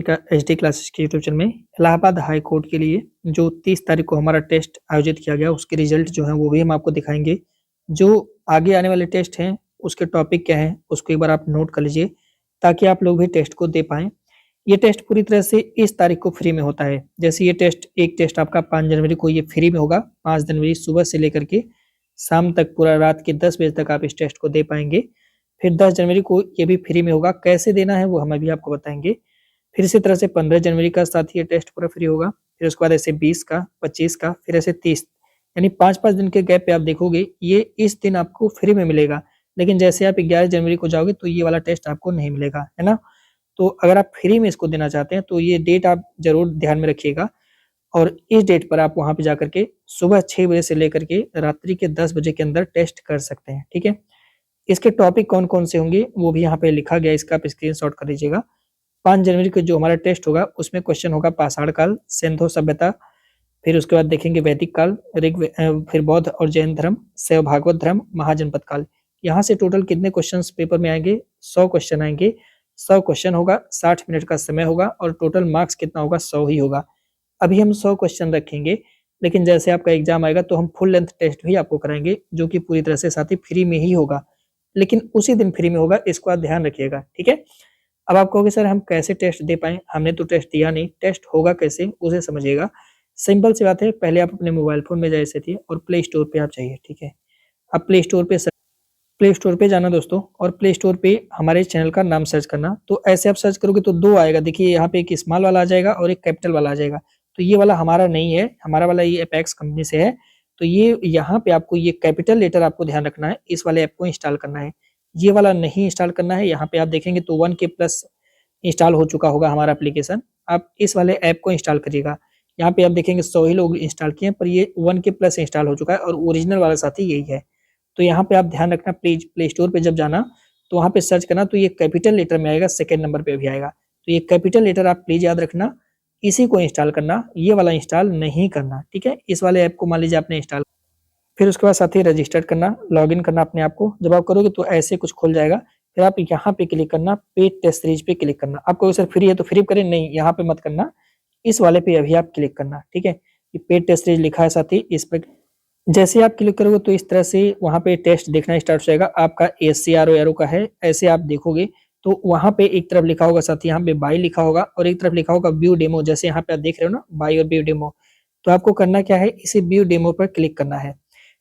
का HD classes के YouTube channel में इलाहाबाद हाई कोर्ट के लिए जो 30 तारीख को हमारा टेस्ट आयोजित किया गया उसके रिजल्ट जो है वो भी हम आपको दिखाएंगे। जो आगे आने वाले टेस्ट हैं उसके टॉपिक क्या है उसको एक बार आप नोट कर लीजिए ताकि आप लोग भी टेस्ट को दे पाएं। ये टेस्ट पूरी तरह से इस तारीख को फ्री में होता है। जैसे ये टेस्ट एक टेस्ट आपका 5 जनवरी को ये फ्री में होगा। 5 जनवरी सुबह से लेकर के शाम तक पूरा रात के 10 बजे तक आप इस टेस्ट को दे पाएंगे। फिर 10 जनवरी को ये भी फ्री में होगा। कैसे देना है वो हम अभी आपको बताएंगे। फिर इसी तरह से 15 जनवरी का साथ ही ये टेस्ट पूरा फ्री होगा। फिर उसके बाद ऐसे 20 का, 25 का, फिर ऐसे 30, यानी 5-5 दिन के गैप पे आप देखोगे ये इस दिन आपको फ्री में मिलेगा। लेकिन जैसे आप 11 जनवरी को जाओगे तो ये वाला टेस्ट आपको नहीं मिलेगा, है ना। तो अगर आप फ्री में इसको देना चाहते हैं तो ये डेट आप जरूर ध्यान में रखिएगा और इस डेट पर आप वहां पे जाकर के सुबह 6 बजे से लेकर के रात्रि के 10 बजे के अंदर टेस्ट कर सकते हैं। ठीक है, इसके टॉपिक कौन कौन से होंगे वो भी यहाँ पे लिखा गया, इसका आप स्क्रीनशॉट कर लीजिएगा। 5 जनवरी को जो हमारा टेस्ट होगा उसमें क्वेश्चन होगा पाषाण काल, सिंधु सभ्यता, फिर उसके बाद देखेंगे वैदिक काल, फिर बौद्ध और जैन धर्म, शैव भागवत धर्म, महाजनपद काल। यहाँ से टोटल कितने क्वेश्चंस पेपर में आएंगे? 100 क्वेश्चन आएंगे। 100 क्वेश्चन होगा, 60 मिनट का समय होगा और टोटल मार्क्स कितना होगा? 100 ही होगा। अभी हम 100 क्वेश्चन रखेंगे, लेकिन जैसे आपका एग्जाम आएगा तो हम फुल लेंथ टेस्ट भी आपको कराएंगे जो कि पूरी तरह से साथी फ्री में ही होगा, लेकिन उसी दिन फ्री में होगा, इसको आप ध्यान रखिएगा। ठीक है, अब आप कहोगे सर हम कैसे टेस्ट दे पाएं, हमने तो टेस्ट दिया नहीं, टेस्ट होगा कैसे उसे समझिएगा। सिंपल सी बात है, पहले आप अपने मोबाइल फोन में जाइए और प्ले स्टोर पे आप जाइए। ठीक है, अब प्ले स्टोर पे जाना दोस्तों और प्ले स्टोर पे हमारे चैनल का नाम सर्च करना। तो ऐसे आप सर्च करोगे तो 2 आएगा, देखिए यहाँ पे एक स्मॉल वाला आ जाएगा और एक कैपिटल वाला आ जाएगा। तो ये वाला हमारा नहीं है, हमारा वाला ये एपेक्स कंपनी से है। तो ये यहाँ पे आपको ये कैपिटल लेटर आपको ध्यान रखना है, इस वाले ऐप को इंस्टॉल करना है। ये वाला नहीं इंस्टॉल करना है। यहाँ पे आप देखेंगे तो 1K प्लस इंस्टॉल हो चुका होगा हमारा एप्लीकेशन। आप इस वाले ऐप को इंस्टॉल करिएगा। यहाँ पे आप देखेंगे 100 ही लोग इंस्टॉल किए हैं, पर ये 1K प्लस इंस्टॉल हो चुका है और ओरिजिनल वाला साथी यही है। तो यहाँ पे आप ध्यान रखना, प्लीज प्ले स्टोर पे जब जाना तो वहाँ पे सर्च करना तो ये कैपिटल लेटर में आएगा, सेकंड नंबर पे भी आएगा। तो ये कैपिटल लेटर आप प्लीज याद रखना, इसी को इंस्टॉल करना, ये वाला इंस्टॉल नहीं करना। ठीक है, इस वाले ऐप को मान लीजिए आपने इंस्टॉल, फिर उसके बाद साथ ही रजिस्टर करना, लॉगिन करना अपने आप को। जब आप करोगे तो ऐसे कुछ खुल जाएगा। फिर आप यहाँ पे क्लिक करना, पेड टेस्ट सीरीज पे क्लिक करना। आपको सर फ्री है तो फ्री करें, नहीं यहाँ पे मत करना, इस वाले पे अभी आप क्लिक करना। ठीक है, ये पेड टेस्ट सीरीज लिखा है साथ ही, इस पर जैसे आप क्लिक करोगे तो इस तरह से वहां पे टेस्ट देखना स्टार्ट हो जाएगा। आपका SCRO का है, ऐसे आप देखोगे तो वहां पे एक तरफ लिखा होगा साथ ही यहाँ पे बाई लिखा होगा और एक तरफ लिखा होगा व्यू डेमो। जैसे यहाँ पे आप देख रहे हो ना, बाई और व्यू डेमो। तो आपको करना क्या है, इसी व्यू डेमो पर क्लिक करना है।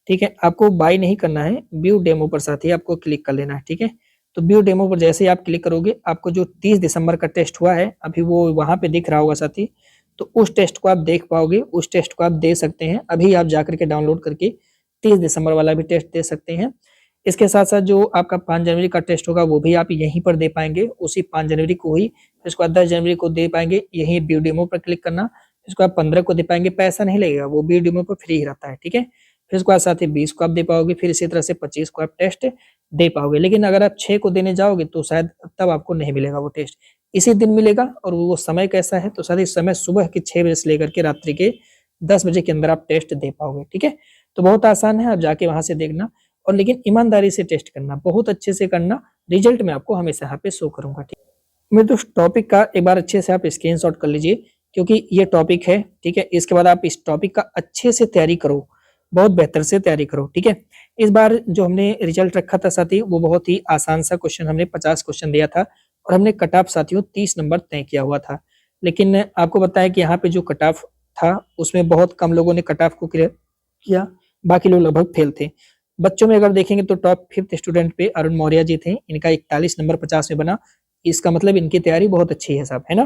ठीक है, आपको बाई नहीं करना है, व्यू डेमो पर साथ ही आपको क्लिक कर लेना है। ठीक है, तो व्यू डेमो पर जैसे ही आप क्लिक करोगे आपको जो 30 दिसंबर का टेस्ट हुआ है अभी वो वहां पे दिख रहा होगा साथी। तो उस टेस्ट को आप देख पाओगे, उस टेस्ट को आप दे सकते हैं। अभी आप जाकर के डाउनलोड करके 30 दिसंबर वाला भी टेस्ट दे सकते हैं। इसके साथ साथ जो आपका 5 जनवरी का टेस्ट होगा वो भी आप यहीं पर दे पाएंगे, उसी 5 जनवरी को ही। फिर उसके बाद 10 जनवरी को दे पाएंगे, यही व्यू डेमो पर क्लिक करना। फिर उसके बाद 15 को दे पाएंगे, पैसा नहीं लगेगा, वो व्यू डेमो पर फ्री ही रहता है। ठीक है, फिर उसके बाद साथ ही 20 को आप दे पाओगे, फिर इसी तरह से 25 को आप टेस्ट दे पाओगे। लेकिन अगर आप 6 को देने जाओगे तो शायद तब आपको नहीं मिलेगा वो टेस्ट, इसी दिन मिलेगा। और वो समय कैसा है, तो साथ ही समय सुबह के 6 बजे से लेकर के रात्रि के 10 बजे के अंदर आप टेस्ट दे पाओगे। ठीक है, तो बहुत आसान है, आप जाके वहां से देखना और लेकिन ईमानदारी से टेस्ट करना, बहुत अच्छे से करना। रिजल्ट में आपको हमेशा यहाँ पे शो करूंगा। ठीक है, मेरे दोस्त टॉपिक का एक बार अच्छे से आप स्क्रीनशॉट कर लीजिए क्योंकि ये टॉपिक है। ठीक है, इसके बाद आप इस टॉपिक का अच्छे से तैयारी करो, बहुत बेहतर से तैयारी करो। ठीक है, इस बार जो हमने रिजल्ट रखा था साथी वो बहुत ही आसान सा क्वेश्चन, हमने 50 क्वेश्चन दिया था और हमने कट ऑफ साथियों 30 नंबर तय किया हुआ था। लेकिन आपको बताया कि यहाँ पे जो कट ऑफ था उसमें बहुत कम लोगों ने कट ऑफ को क्लियर किया, बाकी लोग लगभग फेल थे। बच्चों में अगर देखेंगे तो टॉप 5th स्टूडेंट पे अरुण मौर्य जी थे, इनका 41 नंबर 50 में बना। इसका मतलब इनकी तैयारी बहुत अच्छी है साहब, है ना।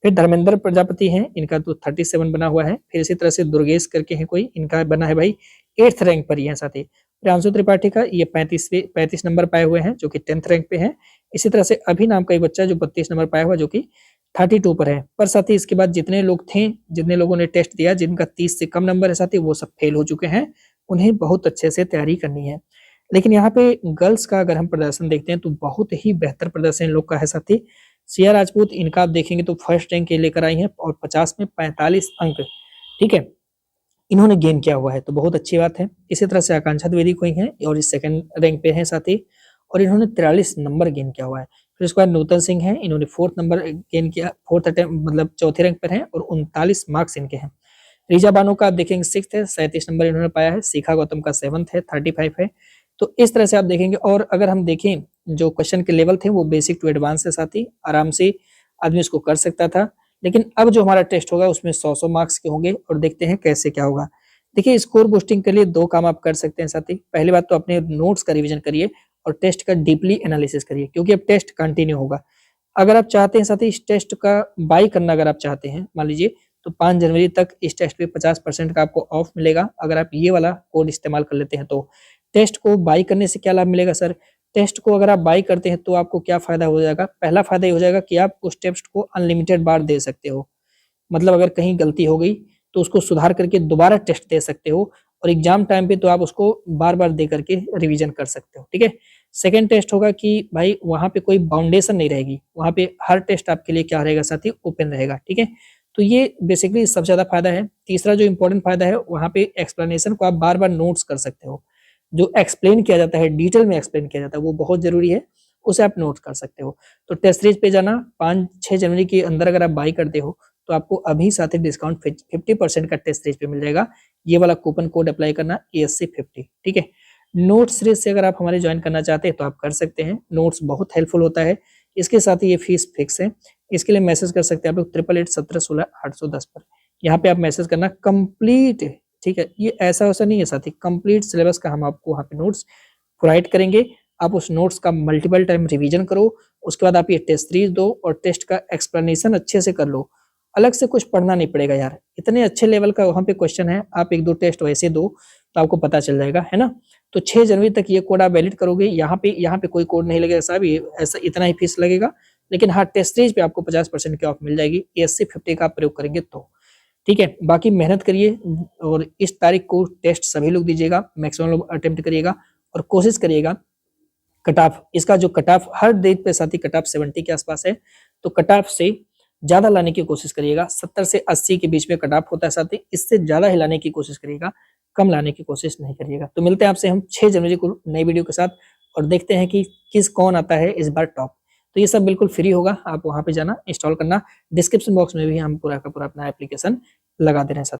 फिर धर्मेंद्र प्रजापति हैं, इनका तो 37 बना हुआ है। फिर इसी तरह से दुर्गेश करके हैं कोई, इनका बना है भाई 8th रैंक पर ही है साथी। प्रियांशु त्रिपाठी का ये 35 नंबर पाए हुए हैं जो कि 10th रैंक पे है। इसी तरह से अभी नाम का एक बच्चा जो 32 नंबर पाया हुआ जो कि 32 पर है। पर साथी इसके बाद जितने लोग थे, जितने लोगों ने टेस्ट दिया, जिनका 30 से कम नंबर है साथी, वो सब फेल हो चुके हैं। उन्हें बहुत अच्छे से तैयारी करनी है। लेकिन यहाँ पे गर्ल्स का अगर हम प्रदर्शन देखते हैं तो बहुत ही बेहतर प्रदर्शन इन लोग का है साथी। सिया राजपूत, इनका आप देखेंगे तो फर्स्ट रैंक लेकर आई हैं और 50 में 45 अंक, ठीक है, इन्होंने गेन किया हुआ है, तो बहुत अच्छी बात है। इसी तरह से आकांक्षा द्विवेदी कोई है और इस सेकंड रैंक पे है साथी और इन्होंने 43 नंबर गेन किया हुआ है। फिर उसके बाद नूतन सिंह हैं, इन्होंने 4th नंबर गेन किया, 4th अटेम्प्ट मतलब चौथे रैंक पर हैं और 39 मार्क्स इनके हैं। ऋचा बानो का आप देखेंगे 6th है, 37 नंबर इन्होंने पाया है। शिखा गौतम का 7th है, 35 है। तो इस तरह से आप देखेंगे। और अगर हम देखें जो क्वेश्चन के लेवल थे वो बेसिक टू एडवांस से साथी आराम से आदमी उसको कर सकता था। लेकिन अब जो हमारा टेस्ट होगा उसमें 100-100 मार्क्स के होंगे और देखते हैं कैसे क्या होगा। देखिए स्कोर बूस्टिंग के लिए 2 काम आप कर सकते हैं साथी। पहली बात तो अपने नोट्स का रिवीजन करिए और टेस्ट का डीपली एनालिसिस करिए, क्योंकि अब टेस्ट कंटिन्यू होगा। अगर आप चाहते हैं साथी इस टेस्ट का बाय करना, अगर आप चाहते हैं मान लीजिए, तो 5 जनवरी तक इस टेस्ट पे 50% का आपको ऑफ मिलेगा अगर आप ये वाला कोड इस्तेमाल कर लेते हैं तो। टेस्ट को बाय करने से क्या लाभ मिलेगा सर? टेस्ट को अगर आप बाय करते हैं तो आपको क्या फायदा हो जाएगा? पहला फायदा ये हो जाएगा कि आप उस टेस्ट को अनलिमिटेड बार दे सकते हो। मतलब अगर कहीं गलती हो गई तो उसको सुधार करके दोबारा टेस्ट दे सकते हो और एग्जाम टाइम पे तो आप उसको बार-बार दे करके रिवीजन कर सकते हो, ठीक है? सेकंड टेस्ट होगा कि भाई वहाँ पे कोई बाउंडेशन नहीं रहेगी, वहाँ पे हर टेस्ट आपके लिए क्या रहेगा साथी? ओपन रहेगा, ठीक है? तो ये बेसिकली सबसे ज़्यादा फायदा है। तीसरा जो इम्पोर्टेंट फायदा है, वहाँ पे एक्सप्लेनेशन को आप बार-बार नोट्स कर सकते हो। जो एक्सप्लेन किया जाता है, डिटेल में एक्सप्लेन किया जाता है, वो बहुत ज़रूरी है, उसे आप नोट्स कर सकते हो। तो टेस्ट सीरीज पे जाना 5-6 जनवरी के अंदर अगर आप बाय करते हो तो आपको अभी साथ ही डिस्काउंट 50% का टेस्ट सीरीज पे मिल जाएगा। ये वाला कूपन कोड अप्लाई करना ASC50, ठीक है? नोट्स सीरीज से अगर आप हमारे ज्वाइन करना चाहते हैं तो आप कर सकते हैं। नोट्स बहुत हेल्पफुल होता है। इसके साथ ही ये फीस फिक्स है। इसके लिए मैसेज कर सकते हैं आप लोग 8881716810 पर। यहाँ पे आप मैसेज करना कंप्लीट, ठीक है? ये ऐसा-वैसा नहीं है साथी, कंप्लीट सिलेबस का हम आपको वहाँ पे नोट्स प्रोवाइड करेंगे। आप उस नोट्स का मल्टीपल टाइम रिवीजन करो, उसके बाद आप ये टेस्ट सीरीज दो और टेस्ट का एक्सप्लेनेशन अच्छे से कर लो। अलग से कुछ पढ़ना नहीं पड़ेगा यार, इतने अच्छे लेवल का वहाँ पे क्वेश्चन है, आप 1-2 टेस्ट वैसे दो तो आपको पता चल जाएगा, है ना? तो 6 जनवरी तक ये कोड आप वैलिड करोगे। यहाँ पे कोई कोड नहीं लगेगा साहब, ये ऐसा इतना ही फीस लगेगा। लेकिन हाँ, टेस्ट सीरीज पे आपको 50% की ऑफ मिल जाएगी, ASC50 का आप प्रयोग करेंगे तो। ठीक है? बाकी मेहनत करिए और इस तारीख को टेस्ट सभी लोग दीजिएगा, मैक्सिमम लोग अटेम्प्ट करिएगा और कोशिश करिएगा कट ऑफ, इसका जो कट ऑफ हर डेट पे साथी कट ऑफ 70 के आसपास है, तो कट ऑफ से ज़्यादा लाने की कोशिश करिएगा। 70 से 80 के बीच में कट ऑफ होता है साथी, इससे ज़्यादा ही लाने की कोशिश करिएगा, कम लाने की कोशिश नहीं करिएगा। तो मिलते हैं आपसे हम 6 जनवरी को नई वीडियो के साथ और देखते हैं कि कौन आता है इस बार टॉप। तो ये सब बिल्कुल फ्री होगा, आप वहाँ पे जाना, इंस्टॉल करना। डिस्क्रिप्शन बॉक्स में भी हम पूरा का पूरा अपना एप्लीकेशन लगा दे रहे हैं साथ।